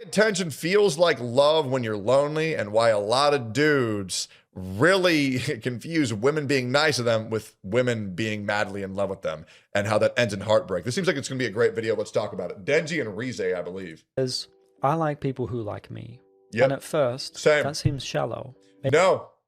Attention feels like love when you're lonely, and why a lot of dudes really confuse women being nice to them with women being madly in love with them, and how that ends in heartbreak. This seems like it's going to be a great video. Let's talk about it. Denji and Rize, I believe. Is I like people who like me. Yep. And at first, Same. that seems shallow.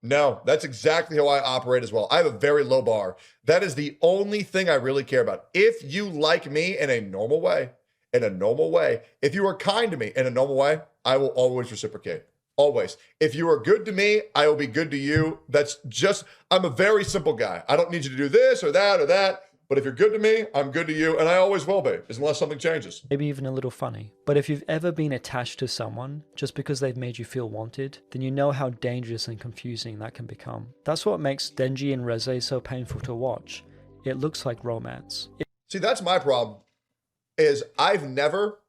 No, that's exactly how I operate as well. I have a very low bar. That is the only thing I really care about. If you like me in a normal way, if you are kind to me in a normal way, I will always reciprocate. Always. If you are good to me, I will be good to you. That's just, I'm a very simple guy. I don't need you to do this or that or that. But if you're good to me, I'm good to you, and I always will be, unless something changes. Maybe even a little funny. But if you've ever been attached to someone just because they've made you feel wanted, then you know how dangerous and confusing that can become. That's what makes Denji and Reze so painful to watch. It looks like romance. See, that's my problem, is I've never...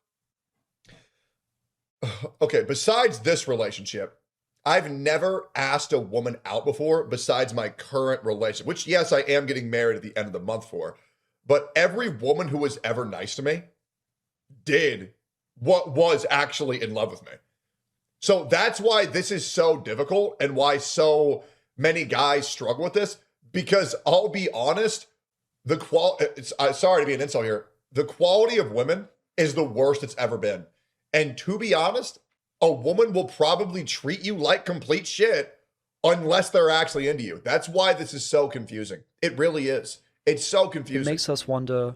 Okay, besides this relationship, I've never asked a woman out before besides my current relationship, which, yes, I am getting married at the end of the month for. But every woman who was ever nice to me did what was actually in love with me. So that's why this is so difficult and why so many guys struggle with this. Because I'll be honest, sorry to be an insult here, the quality of women is the worst it's ever been. And to be honest, a woman will probably treat you like complete shit unless they're actually into you. That's why this is so confusing. It really is. It's so confusing. It makes us wonder,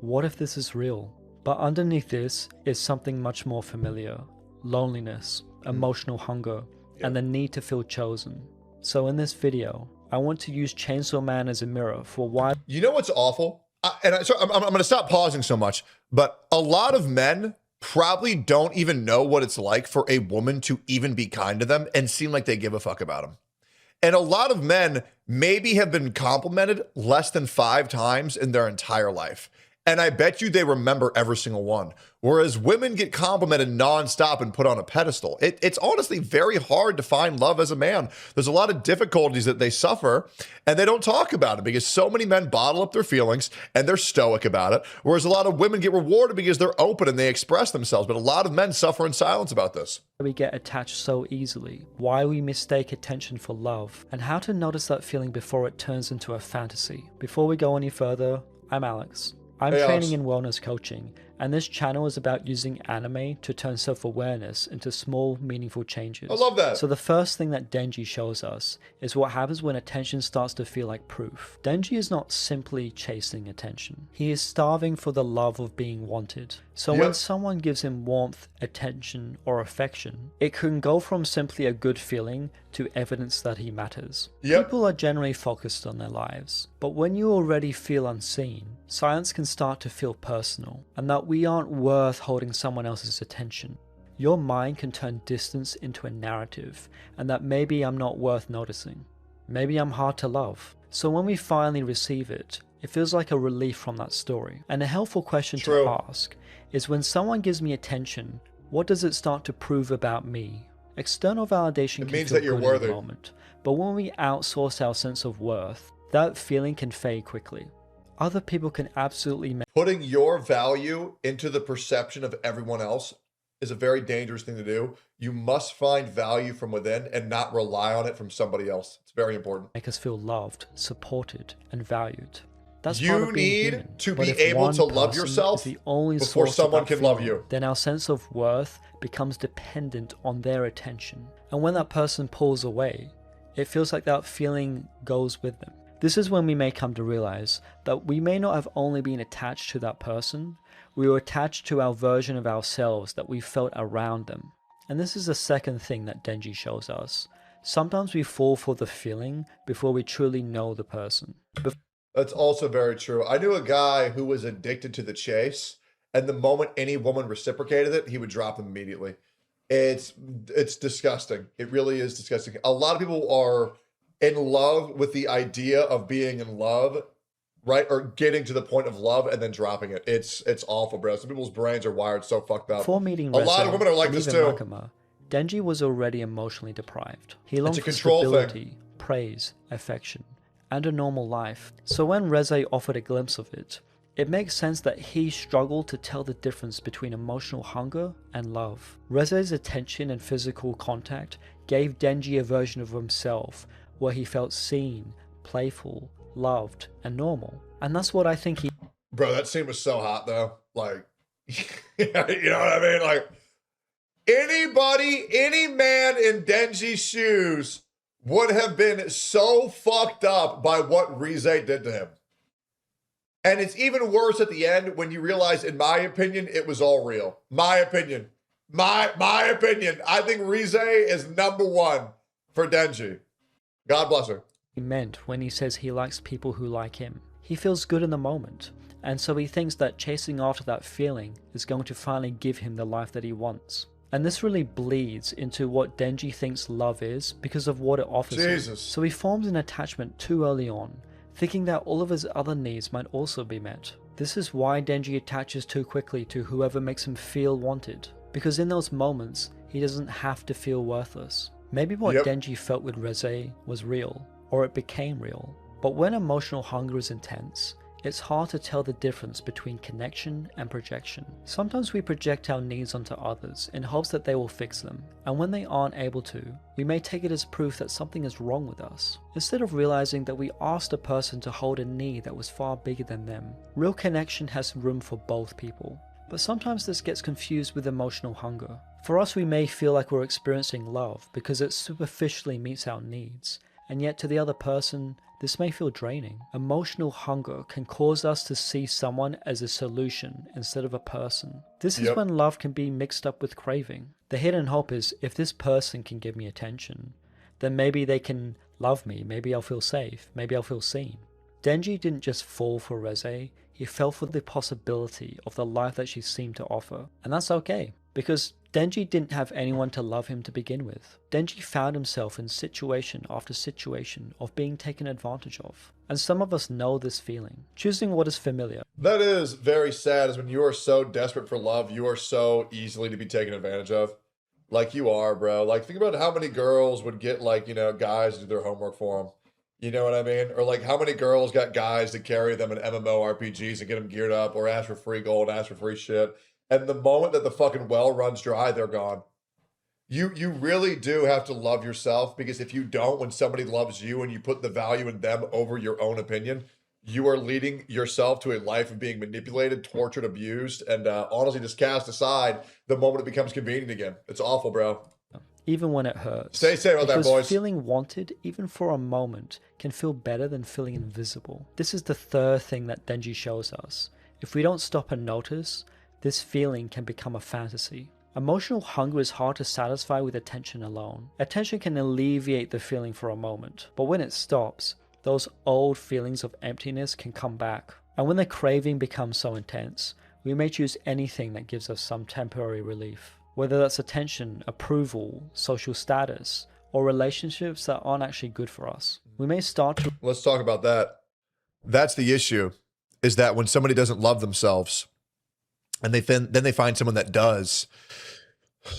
what if this is real? But underneath this is something much more familiar. Loneliness, emotional hunger, and the need to feel chosen. So in this video, I want to use Chainsaw Man as a mirror for why... You know what's awful? I'm going to stop pausing so much, but a lot of men probably don't even know what it's like for a woman to even be kind to them and seem like they give a fuck about them. And a lot of men maybe have been complimented less than 5 times in their entire life. And I bet you they remember every single one. Whereas women get complimented nonstop and put on a pedestal. It's honestly very hard to find love as a man. There's a lot of difficulties that they suffer, and they don't talk about it because so many men bottle up their feelings and they're stoic about it. Whereas a lot of women get rewarded because they're open and they express themselves. But a lot of men suffer in silence about this. We get attached so easily, why we mistake attention for love, and how to notice that feeling before it turns into a fantasy. Before we go any further, I'm Alex. I'm training in wellness coaching, and this channel is about using anime to turn self-awareness into small, meaningful changes. I love that. So the first thing that Denji shows us is what happens when attention starts to feel like proof. Denji is not simply chasing attention. He is starving for the love of being wanted. So when someone gives him warmth, attention, or affection, it can go from simply a good feeling to evidence that he matters. People are generally focused on their lives, but when you already feel unseen, silence can start to feel personal, and that we aren't worth holding someone else's attention. Your mind can turn distance into a narrative, and that maybe I'm not worth noticing. Maybe I'm hard to love. So when we finally receive it, it feels like a relief from that story. And a helpful question to ask is, when someone gives me attention, what does it start to prove about me? External validation can feel good in the moment, but when we outsource our sense of worth, that feeling can fade quickly. Other people can absolutely make... Putting your value into the perception of everyone else is a very dangerous thing to do. You must find value from within and not rely on it from somebody else. It's very important. Make us feel loved, supported, and valued. That's you need to be able to love yourself before someone can love you. Then our sense of worth becomes dependent on their attention. And when that person pulls away, it feels like that feeling goes with them. This is when we may come to realize that we may not have only been attached to that person, we were attached to our version of ourselves that we felt around them. And this is the second thing that Denji shows us. Sometimes we fall for the feeling before we truly know the person. That's also very true. I knew a guy who was addicted to the chase, and the moment any woman reciprocated it, he would drop them immediately. It's disgusting. It really is disgusting. A lot of people are in love with the idea of being in love, right? Or getting to the point of love and then dropping it. It's awful, bro. Some people's brains are wired so fucked up. Before meeting a lot of women are like this too. Denji was already emotionally deprived. He longed for stability, praise, affection, and a normal life. So when Reze offered a glimpse of it, It makes sense that he struggled to tell the difference between emotional hunger and love. Reze's attention and physical contact gave Denji a version of himself where he felt seen, playful, loved, and normal. And that's what I think he... Bro, that scene was so hot, though. Like, you know what I mean? Like, any man in Denji's shoes would have been so fucked up by what Rize did to him. And it's even worse at the end when you realize, in my opinion, it was all real. My opinion. My opinion. I think Rize is number one for Denji. God bless her. He meant when he says he likes people who like him. He feels good in the moment, and so he thinks that chasing after that feeling is going to finally give him the life that he wants. And this really bleeds into what Denji thinks love is because of what it offers him. So he forms an attachment too early on, thinking that all of his other needs might also be met. This is why Denji attaches too quickly to whoever makes him feel wanted, because in those moments, he doesn't have to feel worthless. Maybe what Denji felt with Reze was real, or it became real. But when emotional hunger is intense, it's hard to tell the difference between connection and projection. Sometimes we project our needs onto others in hopes that they will fix them, and when they aren't able to, we may take it as proof that something is wrong with us, instead of realizing that we asked a person to hold a need that was far bigger than them. Real connection has room for both people, but sometimes this gets confused with emotional hunger. For us, we may feel like we're experiencing love because it superficially meets our needs, and yet to the other person, this may feel draining. Emotional hunger can cause us to see someone as a solution instead of a person. This is when love can be mixed up with craving. The hidden hope is, if this person can give me attention, then maybe they can love me, maybe I'll feel safe, maybe I'll feel seen. Denji didn't just fall for Reze, he fell for the possibility of the life that she seemed to offer. And that's okay, because Denji didn't have anyone to love him to begin with. Denji found himself in situation after situation of being taken advantage of. And some of us know this feeling, choosing what is familiar. That is very sad, is when you are so desperate for love, you are so easily to be taken advantage of. Like you are, bro. Like, think about how many girls would get, like, you know, guys to do their homework for them. You know what I mean? Or like how many girls got guys to carry them in MMORPGs and get them geared up, or ask for free gold, ask for free shit. And the moment that the fucking well runs dry, they're gone. You really do have to love yourself, because if you don't, when somebody loves you and you put the value in them over your own opinion, you are leading yourself to a life of being manipulated, tortured, abused, and honestly just cast aside the moment it becomes convenient again. It's awful, bro. Even when it hurts. Stay safe with that, boys. Because feeling wanted, even for a moment, can feel better than feeling invisible. This is the third thing that Denji shows us. If we don't stop and notice, this feeling can become a fantasy. Emotional hunger is hard to satisfy with attention alone. Attention can alleviate the feeling for a moment, but when it stops, those old feelings of emptiness can come back. And when the craving becomes so intense, we may choose anything that gives us some temporary relief. Whether that's attention, approval, social status, or relationships that aren't actually good for us. We may start to... Let's talk about that. That's the issue, is that when somebody doesn't love themselves, and then they find someone that does,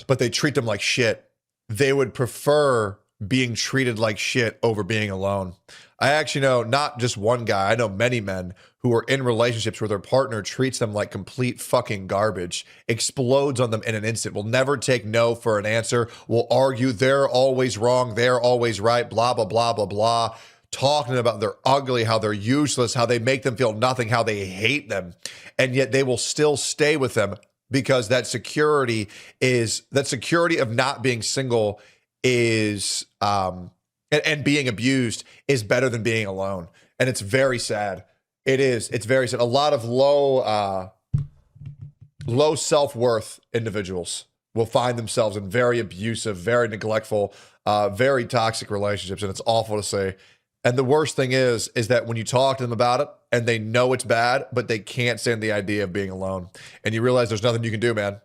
but they treat them like shit, they would prefer being treated like shit over being alone. I actually know not just one guy, I know many men who are in relationships where their partner treats them like complete fucking garbage, explodes on them in an instant, will never take no for an answer, will argue they're always wrong, they're always right, blah, blah, blah, blah, blah, talking about they're ugly, how they're useless, how they make them feel nothing, how they hate them, and yet they will still stay with them because that security of not being single is and being abused is better than being alone. And it's very sad. It is. It's very sad. A lot of low self-worth individuals will find themselves in very abusive, very neglectful, very toxic relationships. And it's awful to say. And the worst thing is that when you talk to them about it and they know it's bad, but they can't stand the idea of being alone. And you realize there's nothing you can do, man.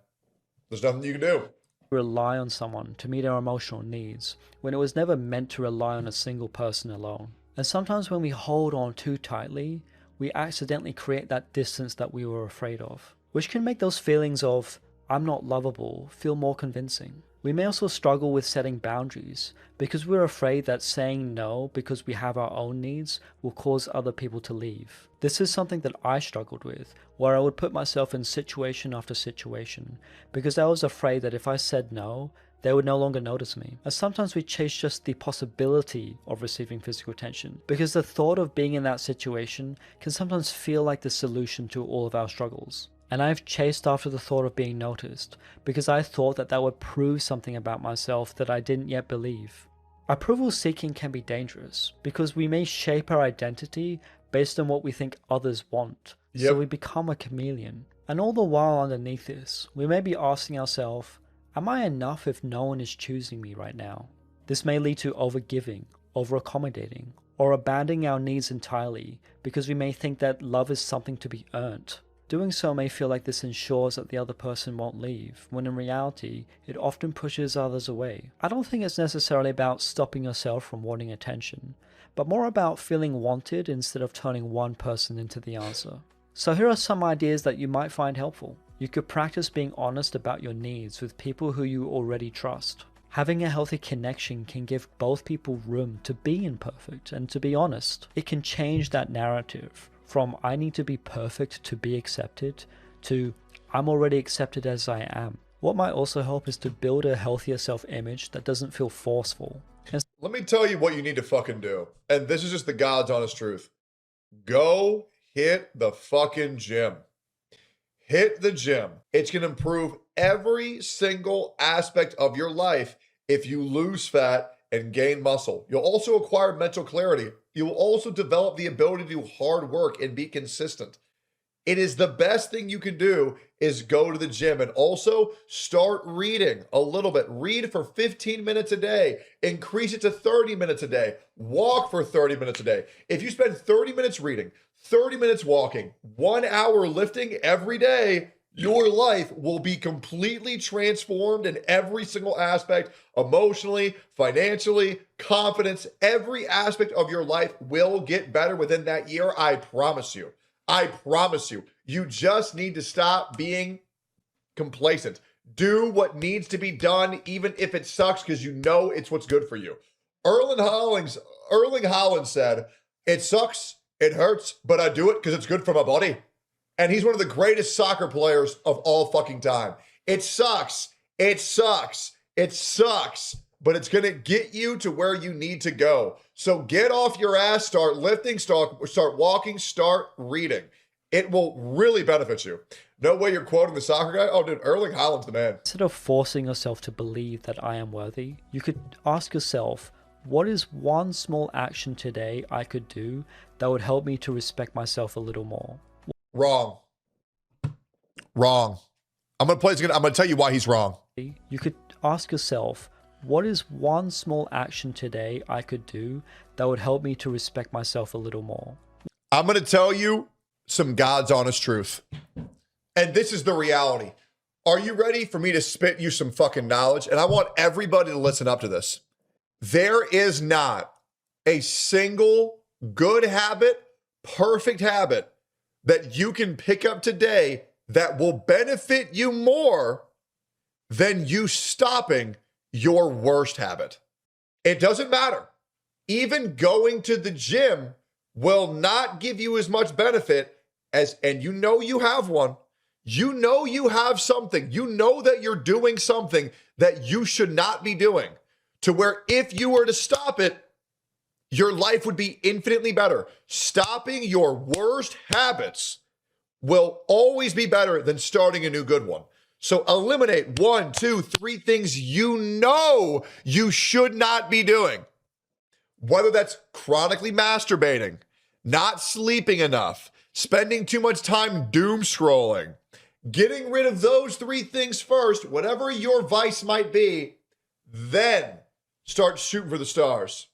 There's nothing you can do. Rely on someone to meet our emotional needs when it was never meant to rely on a single person alone. And sometimes when we hold on too tightly, we accidentally create that distance that we were afraid of, which can make those feelings of I'm not lovable feel more convincing. We may also struggle with setting boundaries because we're afraid that saying no because we have our own needs will cause other people to leave. This is something that I struggled with, where I would put myself in situation after situation because I was afraid that if I said no, they would no longer notice me. And sometimes we chase just the possibility of receiving physical attention because the thought of being in that situation can sometimes feel like the solution to all of our struggles. And I've chased after the thought of being noticed because I thought that that would prove something about myself that I didn't yet believe. Approval seeking can be dangerous because we may shape our identity based on what we think others want. So we become a chameleon. And all the while underneath this, we may be asking ourselves, am I enough if no one is choosing me right now? This may lead to overgiving, over-accommodating, or abandoning our needs entirely because we may think that love is something to be earned. Doing so may feel like this ensures that the other person won't leave, when in reality, it often pushes others away. I don't think it's necessarily about stopping yourself from wanting attention, but more about feeling wanted instead of turning one person into the answer. So here are some ideas that you might find helpful. You could practice being honest about your needs with people who you already trust. Having a healthy connection can give both people room to be imperfect and to be honest. It can change that narrative from I need to be perfect to be accepted to I'm already accepted as I am. What might also help is to build a healthier self-image that doesn't feel forceful. Let me tell you what you need to fucking do. And this is just the God's honest truth. Go hit the fucking gym. Hit the gym. It's going to improve every single aspect of your life if you lose fat and gain muscle. You'll also acquire mental clarity. You will also develop the ability to do hard work and be consistent. It is the best thing you can do is go to the gym and also start reading a little bit. Read for 15 minutes a day. Increase it to 30 minutes a day. Walk for 30 minutes a day. If you spend 30 minutes reading, 30 minutes walking, 1 hour lifting every day, your life will be completely transformed in every single aspect, emotionally, financially, confidence. Every aspect of your life will get better within that year. I promise you. I promise you. You just need to stop being complacent. Do what needs to be done, even if it sucks, because you know it's what's good for you. Erling Haaland said, "It sucks, it hurts, but I do it because it's good for my body." And he's one of the greatest soccer players of all fucking time. It sucks. It sucks. It sucks. But it's going to get you to where you need to go. So get off your ass, start lifting, start walking, start reading. It will really benefit you. No way you're quoting the soccer guy? Oh, dude, Erling Haaland's the man. Instead of forcing yourself to believe that I am worthy, you could ask yourself, what is one small action today I could do that would help me to respect myself a little more? Wrong. Wrong. I'm going to tell you why he's wrong. You could ask yourself, what is one small action today I could do that would help me to respect myself a little more? I'm going to tell you some God's honest truth. And this is the reality. Are you ready for me to spit you some fucking knowledge? And I want everybody to listen up to this. There is not a single good habit, perfect habit that you can pick up today that will benefit you more than you stopping your worst habit. It doesn't matter. Even going to the gym will not give you as much benefit as, and you know you have one. You know you have something. You know that you're doing something that you should not be doing, to where if you were to stop it, your life would be infinitely better. Stopping your worst habits will always be better than starting a new good one. So eliminate 1, 2, 3 things you know you should not be doing. Whether that's chronically masturbating, not sleeping enough, spending too much time doom scrolling, getting rid of those 3 things first, whatever your vice might be, then start shooting for the stars.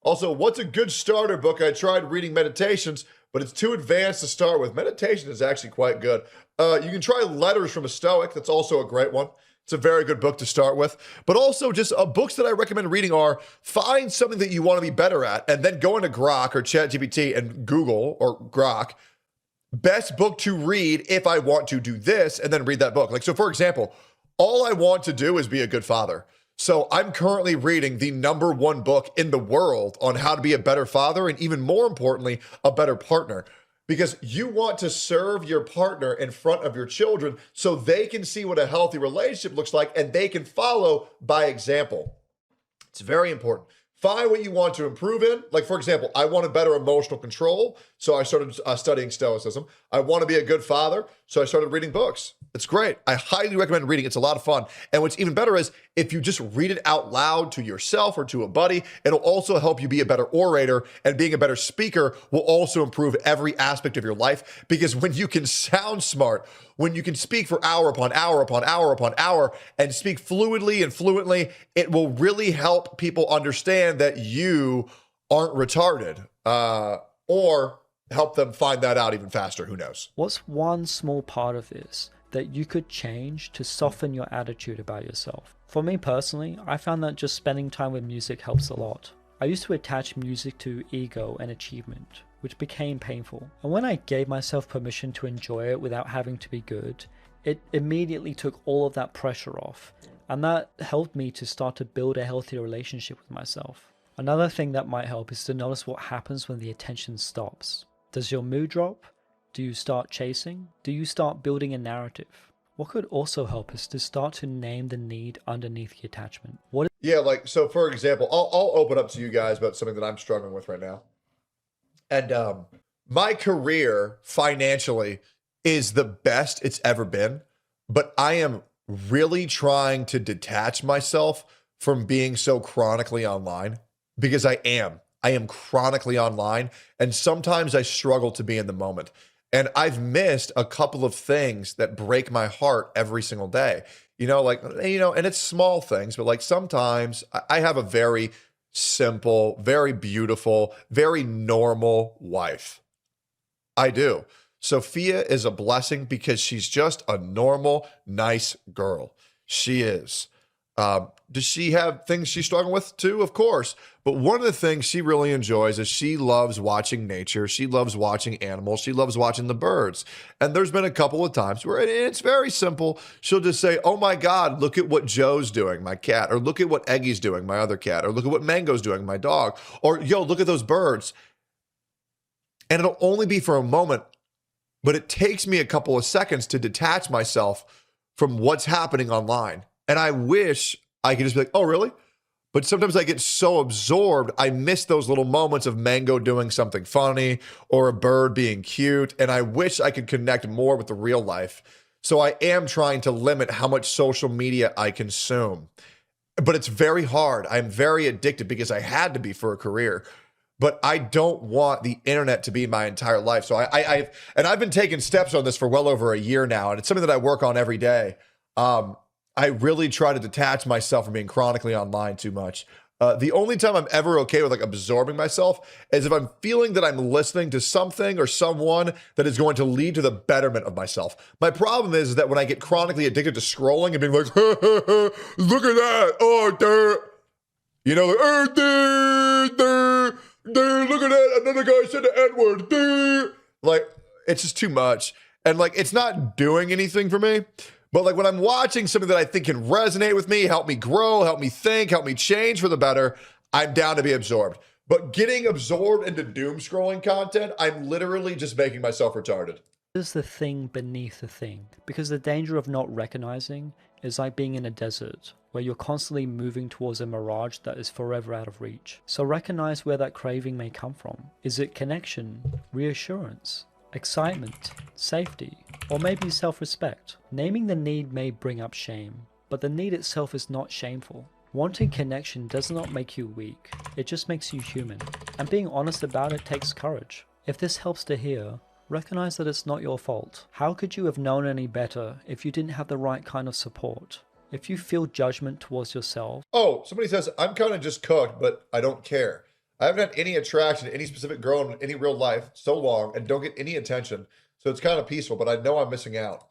Also, what's a good starter book? I tried reading Meditations, but it's too advanced to start with. Meditation is actually quite good. You can try Letters from a Stoic. That's also a great one. It's a very good book to start with. But also just books that I recommend reading are find something that you want to be better at and then go into Grok or ChatGPT and Google or Grok, best book to read if I want to do this, and then read that book. Like, so for example, all I want to do is be a good father. So I'm currently reading the #1 book in the world on how to be a better father and, even more importantly, a better partner. Because you want to serve your partner in front of your children so they can see what a healthy relationship looks like and they can follow by example. It's very important. Find what you want to improve in. Like, for example, I want a better emotional control, so I started studying Stoicism. I want to be a good father, so I started reading books. It's great. I highly recommend reading. It's a lot of fun. And what's even better is if you just read it out loud to yourself or to a buddy, it'll also help you be a better orator, and being a better speaker will also improve every aspect of your life, because when you can sound smart, when you can speak for hour upon hour upon hour upon hour and speak fluidly and fluently, it will really help people understand that you aren't retarded, or help them find that out even faster. Who knows? What's one small part of this that you could change to soften your attitude about yourself? For me personally, I found that just spending time with music helps a lot. I used to attach music to ego and achievement, which became painful. And when I gave myself permission to enjoy it without having to be good, it immediately took all of that pressure off. And that helped me to start to build a healthier relationship with myself. Another thing that might help is to notice what happens when the attention stops. Does your mood drop? Do you start chasing? Do you start building a narrative? What could also help is to start to name the need underneath the attachment. Yeah, like, so for example, I'll open up to you guys about something that I'm struggling with right now. And my career financially is the best it's ever been, but I am really trying to detach myself from being so chronically online, because I am chronically online, and sometimes I struggle to be in the moment. And I've missed a couple of things that break my heart every single day. And it's small things, but like sometimes I have a very simple, very beautiful, very normal wife. I do. Sophia is a blessing because she's just a normal, nice girl. She is. Does she have things she's struggling with too? Of course. But one of the things she really enjoys is she loves watching nature. She loves watching animals. She loves watching the birds. And there's been a couple of times where it's very simple. She'll just say, "Oh my God, look at what Joe's doing, my cat." Or "Look at what Eggy's doing, my other cat." Or "Look at what Mango's doing, my dog." Or "Yo, look at those birds." And it'll only be for a moment, but it takes me a couple of seconds to detach myself from what's happening online. And I wish I could just be like, "Oh, really?" But sometimes I get so absorbed, I miss those little moments of Mango doing something funny or a bird being cute. And I wish I could connect more with the real life. So I am trying to limit how much social media I consume. But it's very hard. I'm very addicted because I had to be for a career. But I don't want the internet to be my entire life. So I've been taking steps on this for well over a year now, and it's something that I work on every day. I really try to detach myself from being chronically online too much. The only time I'm ever okay with like absorbing myself is if I'm feeling that I'm listening to something or someone that is going to lead to the betterment of myself. My problem is that when I get chronically addicted to scrolling and being like, "Look at that. Oh, there." Like, look at that. Another guy said the N-word. Like, it's just too much. And like, it's not doing anything for me. But like when I'm watching something that I think can resonate with me, help me grow, help me think, help me change for the better, I'm down to be absorbed. But getting absorbed into doom scrolling content, I'm literally just making myself retarded. Is the thing beneath the thing? Because the danger of not recognizing is like being in a desert where you're constantly moving towards a mirage that is forever out of reach. So recognize where that craving may come from. Is it connection, reassurance, excitement, safety, or maybe self-respect? Naming the need may bring up shame, but the need itself is not shameful. Wanting connection does not make you weak, it just makes you human. And being honest about it takes courage. If this helps to hear, recognize that it's not your fault. How could you have known any better if you didn't have the right kind of support? If you feel judgment towards yourself. Oh, somebody says, "I'm kind of just cooked, but I don't care. I haven't had any attraction to any specific girl in any real life so long and don't get any attention. So it's kind of peaceful, but I know I'm missing out."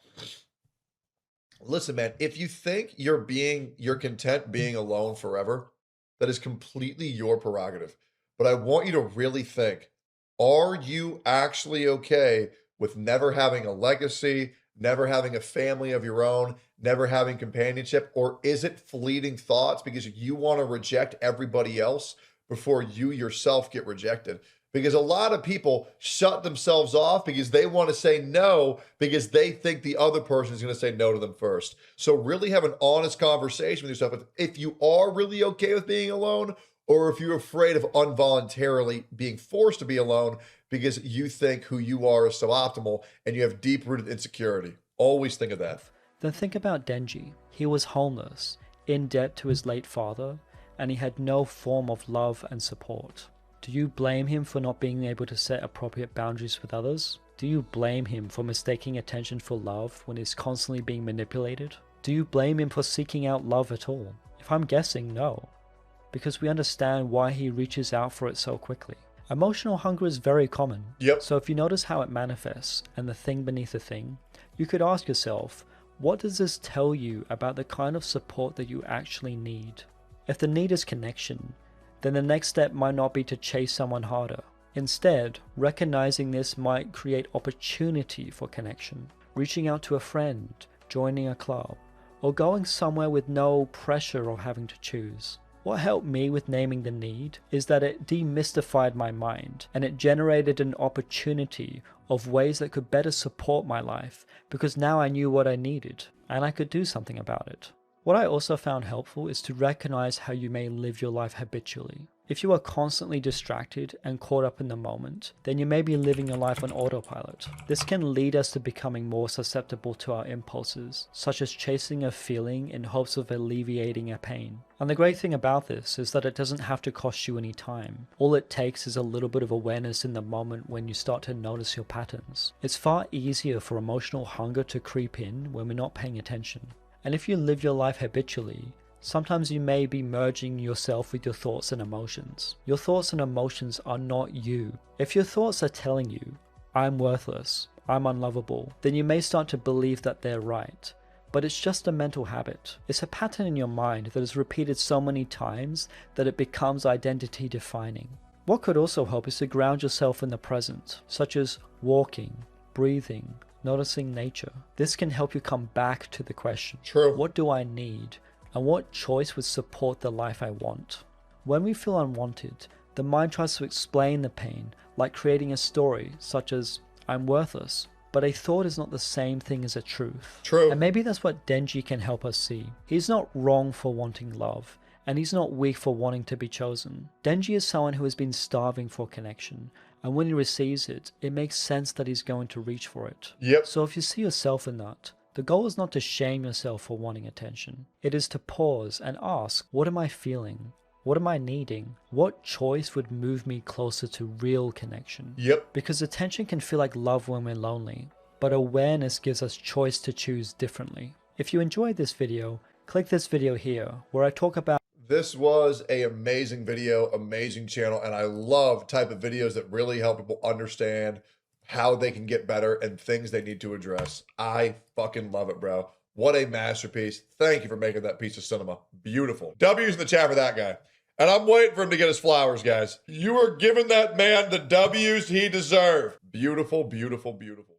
Listen, man, if you think you're content being alone forever, that is completely your prerogative. But I want you to really think, are you actually okay with never having a legacy, never having a family of your own, never having companionship? Or is it fleeting thoughts because you want to reject everybody else before you yourself get rejected? Because a lot of people shut themselves off because they want to say no because they think the other person is going to say no to them first. So really have an honest conversation with yourself. If you are really okay with being alone, or if you're afraid of involuntarily being forced to be alone because you think who you are is so optimal and you have deep-rooted insecurity. Always think of that. Then think about Denji. He was homeless, in debt to his late father, and he had no form of love and support. Do you blame him for not being able to set appropriate boundaries with others? Do you blame him for mistaking attention for love when he's constantly being manipulated? Do you blame him for seeking out love at all? If I'm guessing, no. Because we understand why he reaches out for it so quickly. Emotional hunger is very common. Yep. So if you notice how it manifests and the thing beneath the thing, you could ask yourself, what does this tell you about the kind of support that you actually need? If the need is connection, then the next step might not be to chase someone harder. Instead, recognizing this might create opportunity for connection. Reaching out to a friend, joining a club, or going somewhere with no pressure or having to choose. What helped me with naming the need is that it demystified my mind and it generated an opportunity of ways that could better support my life because now I knew what I needed and I could do something about it. What I also found helpful is to recognize how you may live your life habitually. If you are constantly distracted and caught up in the moment, then you may be living your life on autopilot. This can lead us to becoming more susceptible to our impulses, such as chasing a feeling in hopes of alleviating a pain. And the great thing about this is that it doesn't have to cost you any time. All it takes is a little bit of awareness in the moment when you start to notice your patterns. It's far easier for emotional hunger to creep in when we're not paying attention. And if you live your life habitually, sometimes you may be merging yourself with your thoughts and emotions. Your thoughts and emotions are not you. If your thoughts are telling you, I'm worthless, I'm unlovable, then you may start to believe that they're right. But it's just a mental habit. It's a pattern in your mind that is repeated so many times that it becomes identity defining. What could also help is to ground yourself in the present, such as walking, breathing, noticing nature. This can help you come back to the question, True. What do I need? And what choice would support the life I want? When we feel unwanted, the mind tries to explain the pain, like creating a story such as, I'm worthless. But a thought is not the same thing as a truth. True. And maybe that's what Denji can help us see. He's not wrong for wanting love, and he's not weak for wanting to be chosen. Denji is someone who has been starving for connection, and when he receives it, it makes sense that he's going to reach for it. Yep. So if you see yourself in that, the goal is not to shame yourself for wanting attention. It is to pause and ask, what am I feeling? What am I needing? What choice would move me closer to real connection? Yep. Because attention can feel like love when we're lonely, but awareness gives us choice to choose differently. If you enjoyed this video, click this video here where I talk about. This was an amazing video, amazing channel, and I love type of videos that really help people understand how they can get better and things they need to address. I fucking love it, bro. What a masterpiece. Thank you for making that piece of cinema. Beautiful. W's in the chat for that guy. And I'm waiting for him to get his flowers, guys. You are giving that man the W's he deserves. Beautiful, beautiful, beautiful.